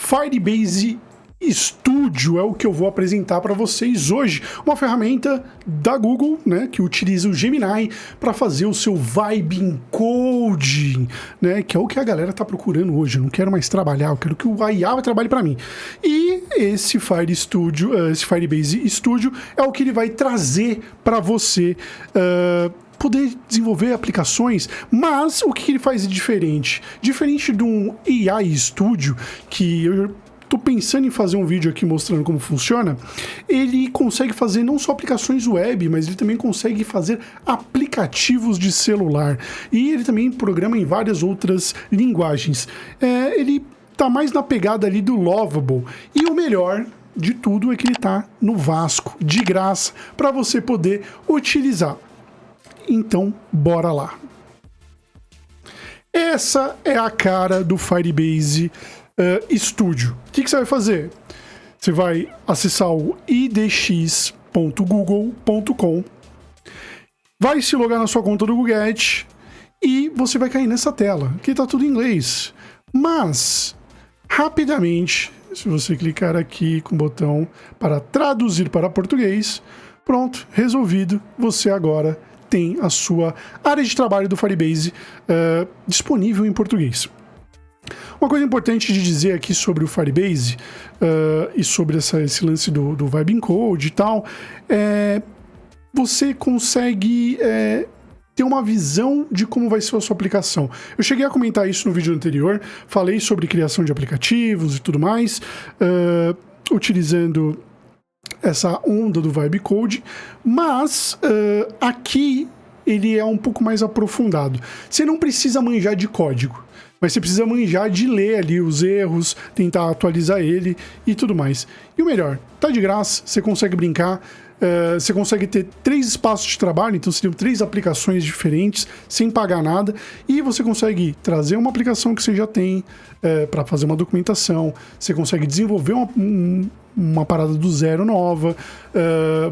Firebase Studio é o que eu vou apresentar para vocês hoje. Uma ferramenta da Google, né, que utiliza o Gemini para fazer o seu vibe encoding, né, que é o que a galera tá procurando hoje. Eu não quero mais trabalhar, eu quero que o IA trabalhe para mim. E esse Firebase Studio é o que ele vai trazer para você poder desenvolver aplicações, mas o que ele faz de diferente? Diferente de um AI Studio, que eu tô pensando em fazer um vídeo aqui mostrando como funciona, ele consegue fazer não só aplicações web, mas ele também consegue fazer aplicativos de celular. E ele também programa em várias outras linguagens. Ele tá mais na pegada ali do Lovable. E o melhor de tudo é que ele tá no Vasco, de graça, para você poder utilizar. Então, bora lá. Essa é a cara do Firebase Studio. O que você vai fazer? Você vai acessar o idx.google.com, vai se logar na sua conta do Google Ads e você vai cair nessa tela, que está tudo em inglês. Mas, rapidamente, se você clicar aqui com o botão para traduzir para português, pronto, resolvido, você agora tem a sua área de trabalho do Firebase disponível em português. Uma coisa importante de dizer aqui sobre o Firebase e sobre esse lance do Vibe Encode e tal, você consegue ter uma visão de como vai ser a sua aplicação. Eu cheguei a comentar isso no vídeo anterior, falei sobre criação de aplicativos e tudo mais, utilizando essa onda do Vibe Code, mas aqui ele é um pouco mais aprofundado. Você não precisa manjar de código, mas você precisa manjar de ler ali os erros, tentar atualizar ele e tudo mais. E o melhor, tá de graça, você consegue brincar, você consegue ter 3 espaços de trabalho, então você tem 3 aplicações diferentes, sem pagar nada, e você consegue trazer uma aplicação que você já tem para fazer uma documentação, você consegue desenvolver uma parada do zero nova,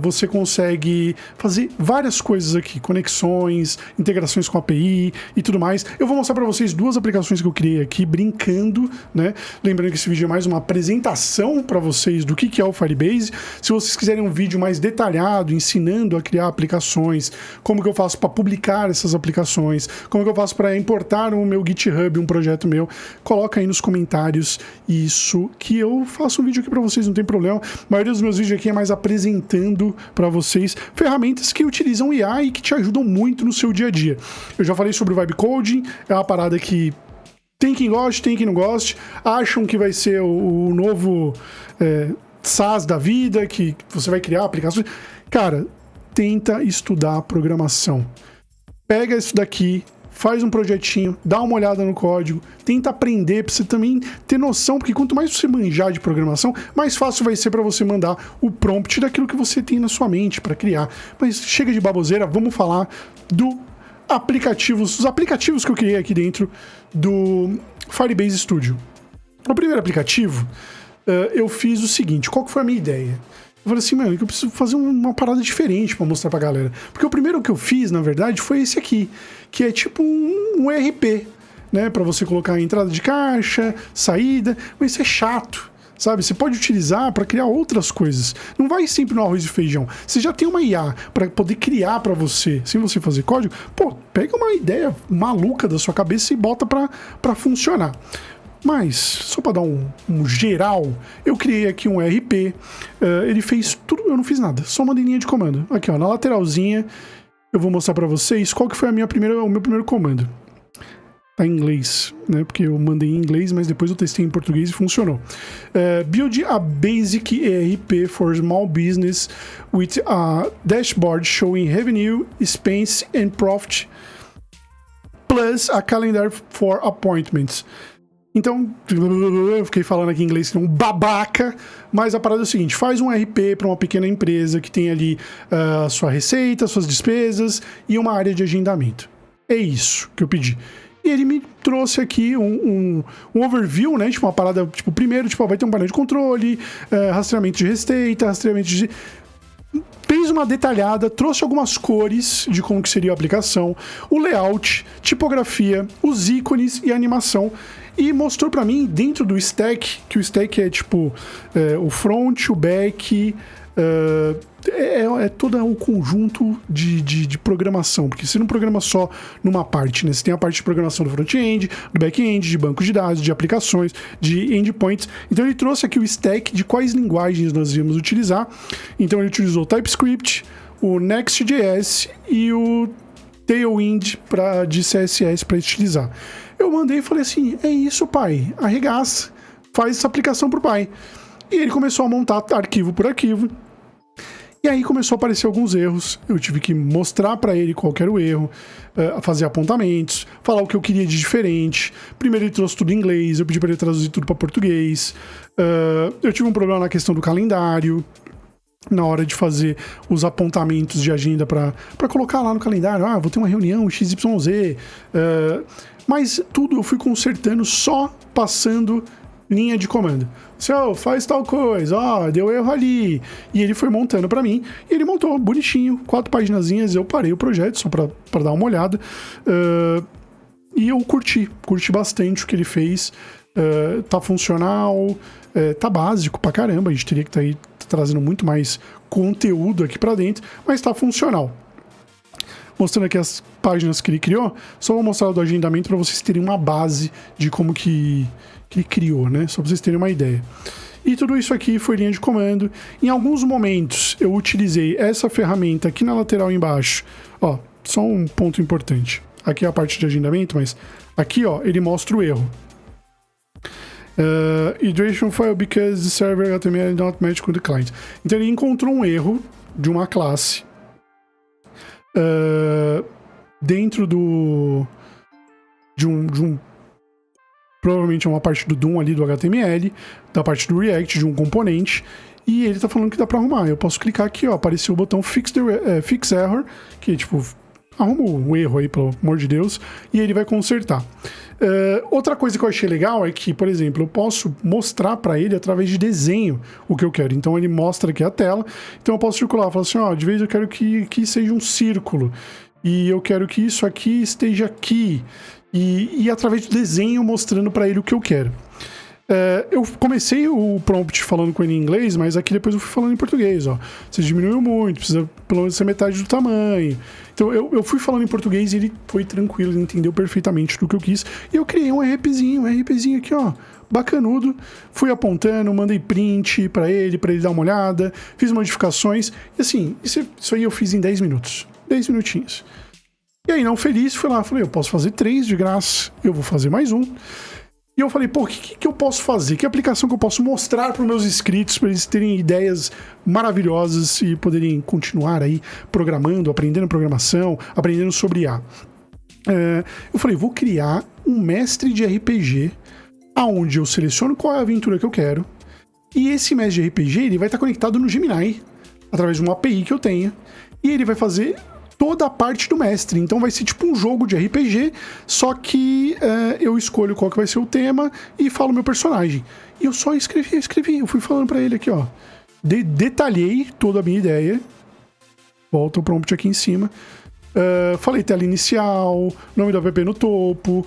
você consegue fazer várias coisas aqui, conexões, integrações com API e tudo mais. Eu vou mostrar para vocês 2 aplicações que eu criei aqui, brincando, né? Lembrando que esse vídeo é mais uma apresentação para vocês do que é o Firebase. Se vocês quiserem um vídeo mais detalhado, ensinando a criar aplicações, como que eu faço para publicar essas aplicações, como que eu faço para importar no meu GitHub um projeto meu, coloca aí nos comentários isso, que eu faço um vídeo aqui para vocês, não tem problema. A maioria dos meus vídeos aqui é mais apresentando para vocês ferramentas que utilizam IA e que te ajudam muito no seu dia a dia. Eu já falei sobre o Vibe Coding, é uma parada que tem quem goste, tem quem não goste, acham que vai ser o novo SaaS da vida, que você vai criar aplicações. Cara, tenta estudar programação. Pega isso daqui, faz um projetinho, dá uma olhada no código, tenta aprender pra você também ter noção, porque quanto mais você manjar de programação, mais fácil vai ser para você mandar o prompt daquilo que você tem na sua mente para criar. Mas chega de baboseira, vamos falar dos aplicativos que eu criei aqui dentro do Firebase Studio. O primeiro aplicativo, eu fiz o seguinte, qual que foi a minha ideia? Eu falei assim, mano, que eu preciso fazer uma parada diferente pra mostrar pra galera. Porque o primeiro que eu fiz, na verdade, foi esse aqui, que é tipo um ERP, né? Pra você colocar a entrada de caixa, saída, mas isso é chato, sabe? Você pode utilizar pra criar outras coisas. Não vai sempre no arroz e feijão. Você já tem uma IA pra poder criar pra você, sem você fazer código, pô, pega uma ideia maluca da sua cabeça e bota pra funcionar. Mas, só para dar um geral, eu criei aqui um ERP, ele fez tudo, eu não fiz nada, só uma linha de comando. Aqui, ó, na lateralzinha, eu vou mostrar para vocês qual que foi o meu primeiro comando. Tá em inglês, né, porque eu mandei em inglês, mas depois eu testei em português e funcionou. Build a basic ERP for small business with a dashboard showing revenue, expense and profit, plus a calendar for appointments. Então, eu fiquei falando aqui em inglês que é um babaca, mas a parada é o seguinte, faz um RP para uma pequena empresa que tem ali a sua receita, suas despesas e uma área de agendamento. É isso que eu pedi. E ele me trouxe aqui um overview, né? Tipo, uma parada, tipo, primeiro, tipo, vai ter um painel de controle, rastreamento de receita, rastreamento de... Fez uma detalhada, trouxe algumas cores de como que seria a aplicação, o layout, tipografia, os ícones e a animação. e mostrou para mim dentro do stack, que o stack é tipo o front, o back, é todo o conjunto de programação, porque você não programa só numa parte, né? Você tem a parte de programação do front-end, do back-end, de bancos de dados, de aplicações, de endpoints. Então ele trouxe aqui o stack de quais linguagens nós íamos utilizar. Então ele utilizou o TypeScript, o Next.js e o Tailwind de CSS para utilizar. Eu mandei e falei assim, é isso, pai, arregaça, faz essa aplicação pro pai. E ele começou a montar arquivo por arquivo. E aí começou a aparecer alguns erros. Eu tive que mostrar para ele qual que era o erro, fazer apontamentos, falar o que eu queria de diferente. Primeiro ele trouxe tudo em inglês, eu pedi para ele traduzir tudo para português. Eu tive um problema na questão do calendário, na hora de fazer os apontamentos de agenda para colocar lá no calendário. Vou ter uma reunião XYZ. Mas tudo eu fui consertando só passando linha de comando. Faz tal coisa, deu erro ali. E ele foi montando pra mim, e ele montou bonitinho, 4 paginazinhas. Eu parei o projeto só pra dar uma olhada, e eu curti bastante o que ele fez. Tá funcional, tá básico pra caramba, a gente teria que estar aí trazendo muito mais conteúdo aqui pra dentro, mas tá funcional. Mostrando aqui as páginas que ele criou, só vou mostrar o do agendamento para vocês terem uma base de como que ele criou, né? Só para vocês terem uma ideia. E tudo isso aqui foi linha de comando. Em alguns momentos eu utilizei essa ferramenta aqui na lateral embaixo. Só um ponto importante. Aqui é a parte de agendamento, mas aqui, ele mostra o erro. Iteration failed because the server HTML not match with the client. Então ele encontrou um erro de uma classe dentro de um provavelmente é uma parte do DOM ali do HTML, da parte do React, de um componente, e ele tá falando que dá pra arrumar. Eu posso clicar aqui, apareceu o botão Fix Error, que tipo, arruma o erro aí, pelo amor de Deus, e ele vai consertar. Outra coisa que eu achei legal é que, por exemplo, eu posso mostrar para ele através de desenho o que eu quero. Então ele mostra aqui a tela, então eu posso circular, falar assim, de vez eu quero que seja um círculo, e eu quero que isso aqui esteja aqui, e através de desenho mostrando para ele o que eu quero. Eu comecei o prompt falando com ele em inglês, mas aqui depois eu fui falando em português. Você diminuiu muito, precisa pelo menos ser metade do tamanho. Então eu fui falando em português e ele foi tranquilo, ele entendeu perfeitamente do que eu quis. E eu criei um RPzinho aqui, bacanudo. Fui apontando, mandei print para ele dar uma olhada, fiz modificações. E assim, isso aí eu fiz em 10 minutos. 10 minutinhos. E aí, não feliz, fui lá, falei, eu posso fazer 3 de graça, eu vou fazer mais um. E eu falei, o que eu posso fazer? Que aplicação que eu posso mostrar para os meus inscritos, para eles terem ideias maravilhosas e poderem continuar aí programando, aprendendo programação, aprendendo sobre IA. Eu falei, vou criar um mestre de RPG, aonde eu seleciono qual é a aventura que eu quero, e esse mestre de RPG, ele vai estar conectado no Gemini, através de uma API que eu tenha, e ele vai fazer toda a parte do mestre. Então vai ser tipo um jogo de RPG, só que eu escolho qual que vai ser o tema e falo meu personagem. E eu só escrevi. Eu fui falando pra ele aqui, detalhei toda a minha ideia. Volta o prompt aqui em cima. Falei tela inicial, nome do app no topo.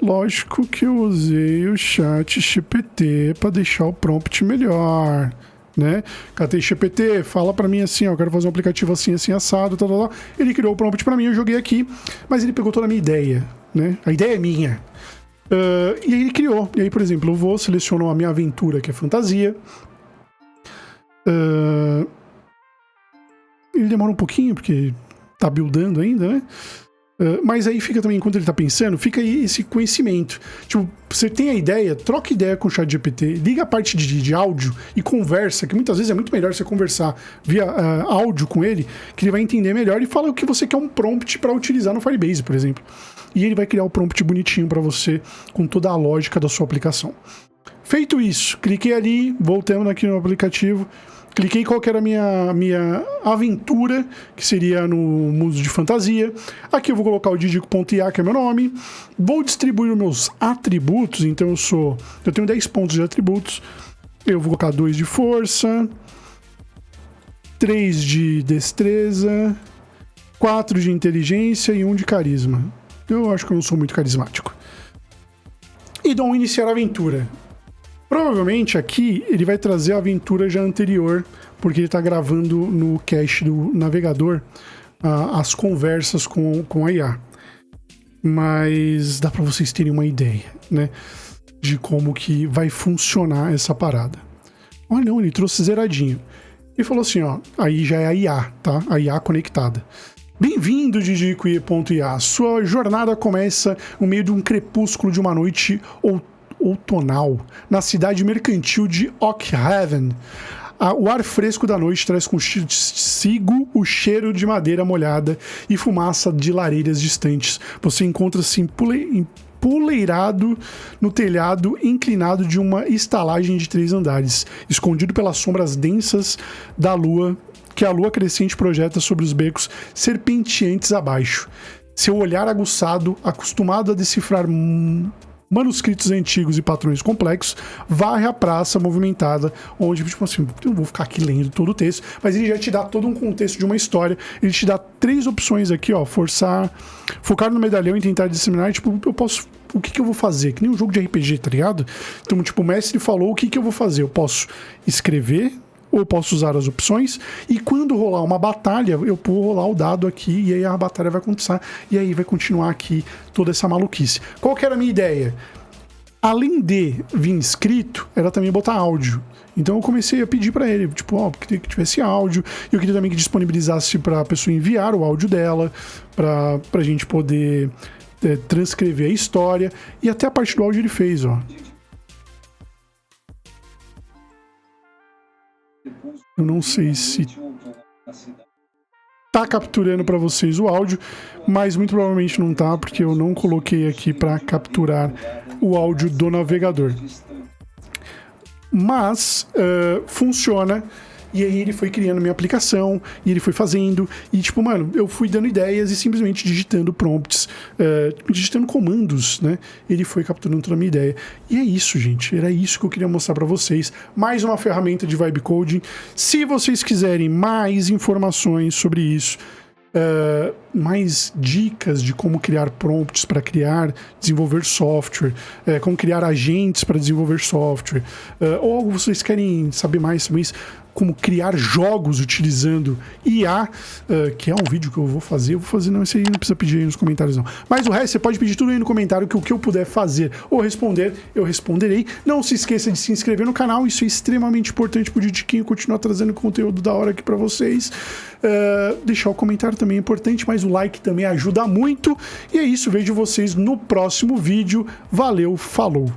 Lógico que eu usei o ChatGPT para deixar o prompt melhor, né? Catei GPT, fala pra mim assim, eu quero fazer um aplicativo assim, assado, tal. Ele criou o prompt pra mim, eu joguei aqui, mas ele pegou toda a minha ideia, né? A ideia é minha. E aí ele criou. E aí, por exemplo, eu vou, seleciono a minha aventura, que é fantasia. Ele demora um pouquinho, porque tá buildando ainda, né? Mas aí fica também, enquanto ele tá pensando, fica aí esse conhecimento. Tipo, você tem a ideia, troca ideia com o ChatGPT, liga a parte de áudio e conversa, que muitas vezes é muito melhor você conversar via áudio com ele, que ele vai entender melhor e fala o que você quer um prompt para utilizar no Firebase, por exemplo. E ele vai criar o prompt bonitinho para você, com toda a lógica da sua aplicação. Feito isso, cliquei ali, voltamos aqui no aplicativo, cliquei qual que era a minha aventura, que seria no mundo de fantasia. Aqui eu vou colocar o Didico.ia, que é meu nome. Vou distribuir os meus atributos, então eu tenho 10 pontos de atributos. Eu vou colocar 2 de força, 3 de destreza, 4 de inteligência e 1 de carisma. Eu acho que eu não sou muito carismático. e dou um iniciar a aventura. Provavelmente aqui ele vai trazer a aventura já anterior, porque ele está gravando no cache do navegador as conversas com a IA. Mas dá para vocês terem uma ideia, né, de como que vai funcionar essa parada. Olha, não, ele trouxe zeradinho. Ele falou assim, ó, aí já é a IA, tá? A IA conectada. Bem-vindo, Digiqui.ia. Sua jornada começa no meio de um crepúsculo de uma noite outonal, na cidade mercantil de Oakhaven. O ar fresco da noite traz consigo o cheiro de madeira molhada e fumaça de lareiras distantes. Você encontra-se empoleirado no telhado inclinado de uma estalagem de 3 andares, escondido pelas sombras densas da lua que a lua crescente projeta sobre os becos serpenteantes abaixo. Seu olhar aguçado, acostumado a decifrar manuscritos antigos e patrões complexos, varre a praça movimentada, onde, tipo assim, eu não vou ficar aqui lendo todo o texto, mas ele já te dá todo um contexto de uma história. Ele te dá 3 opções aqui, ó, focar no medalhão e tentar disseminar, tipo, o que eu vou fazer? Que nem um jogo de RPG, tá ligado? Então, tipo, o mestre falou o que eu vou fazer. Eu posso escrever, ou eu posso usar as opções, e quando rolar uma batalha, eu vou rolar o dado aqui, e aí a batalha vai acontecer, e aí vai continuar aqui toda essa maluquice. Qual que era a minha ideia? Além de vir escrito, era também botar áudio. Então eu comecei a pedir para ele, tipo, ó, queria que tivesse áudio, e eu queria também que disponibilizasse para a pessoa enviar o áudio dela, pra gente poder transcrever a história, e até a parte do áudio ele fez, ó. Eu não sei se tá capturando para vocês o áudio, mas muito provavelmente não tá, porque eu não coloquei aqui para capturar o áudio do navegador. Mas funciona. E aí ele foi criando minha aplicação, e ele foi fazendo, e tipo, mano, eu fui dando ideias e simplesmente digitando prompts, digitando comandos, né? Ele foi capturando toda a minha ideia. E é isso, gente, era isso que eu queria mostrar pra vocês. Mais uma ferramenta de vibe coding. Se vocês quiserem mais informações sobre isso, mais dicas de como criar prompts para desenvolver software, como criar agentes para desenvolver software, ou vocês querem saber mais sobre isso, como criar jogos utilizando IA, que é um vídeo que eu vou fazer, não, esse aí não precisa pedir aí nos comentários não, mas o resto você pode pedir tudo aí no comentário, que o que eu puder fazer ou responder, eu responderei. Não se esqueça de se inscrever no canal, isso é extremamente importante pro Didiquinho continuar trazendo conteúdo da hora aqui para vocês. Deixar o comentário também é importante, mas o like também ajuda muito, e é isso, vejo vocês no próximo vídeo. Valeu, falou!